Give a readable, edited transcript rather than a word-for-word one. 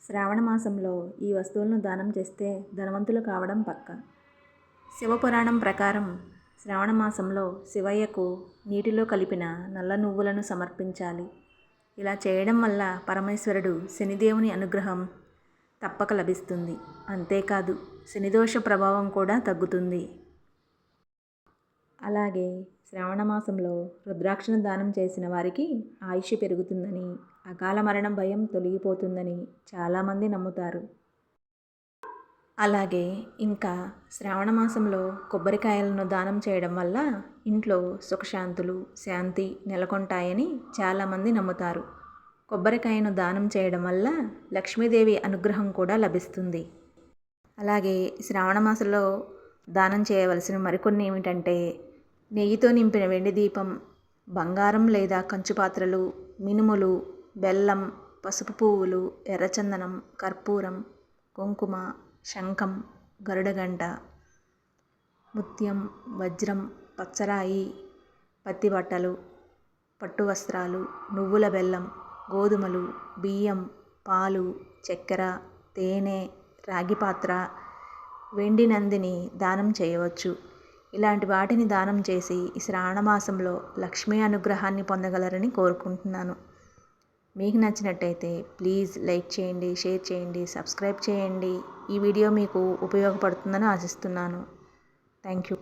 శ్రావణ మాసంలో ఈ వస్తువులను దానం చేస్తే ధనవంతులు కావడం పక్కా. శివపురాణం ప్రకారం శ్రావణ మాసంలో శివయ్యకు నీటిలో కలిపిన నల్ల నువ్వులను సమర్పించాలి. ఇలా చేయడం వల్ల పరమేశ్వరుడు శనిదేవుని అనుగ్రహం తప్పక లభిస్తుంది. అంతేకాదు శనిదోష ప్రభావం కూడా తగ్గుతుంది. అలాగే శ్రావణ మాసంలో రుద్రాక్షను దానం చేసిన వారికి ఆయుష్ పెరుగుతుందని, అకాల మరణం భయం తొలగిపోతుందని చాలామంది నమ్ముతారు. అలాగే ఇంకా శ్రావణ మాసంలో కొబ్బరికాయలను దానం చేయడం వల్ల ఇంట్లో సుఖశాంతులు, శాంతి నెలకొంటాయని చాలామంది నమ్ముతారు. కొబ్బరికాయను దానం చేయడం వల్ల లక్ష్మీదేవి అనుగ్రహం కూడా లభిస్తుంది. అలాగే శ్రావణ మాసంలో దానం చేయవలసిన మరికొన్ని ఏమిటంటే నెయ్యితో నింపిన వెండి దీపం, బంగారం లేదా కంచు పాత్రలు, మినుములు, బెల్లం, పసుపు పువ్వులు, ఎర్రచందనం, కర్పూరం, కుంకుమ, శంఖం, గరుడగంట, ముత్యం, వజ్రం, పచ్చరాయి, పత్తి బట్టలు, పట్టు వస్త్రాలు, నువ్వుల బెల్లం, గోధుమలు, బియ్యం, పాలు, చక్కెర, తేనె, రాగి పాత్ర, వెండి నందిని దానం చేయవచ్చు. ఇలాంటి వాటిని దానం చేసి ఈ శ్రావణ మాసంలో లక్ష్మీ అనుగ్రహాన్ని పొందగలరని కోరుకుంటున్నాను. మీకు నచ్చినట్టయితే ప్లీజ్ లైక్ చేయండి, షేర్ చేయండి, సబ్స్క్రైబ్ చేయండి. ఈ వీడియో మీకు ఉపయోగపడుతుందని ఆశిస్తున్నాను. Thank you.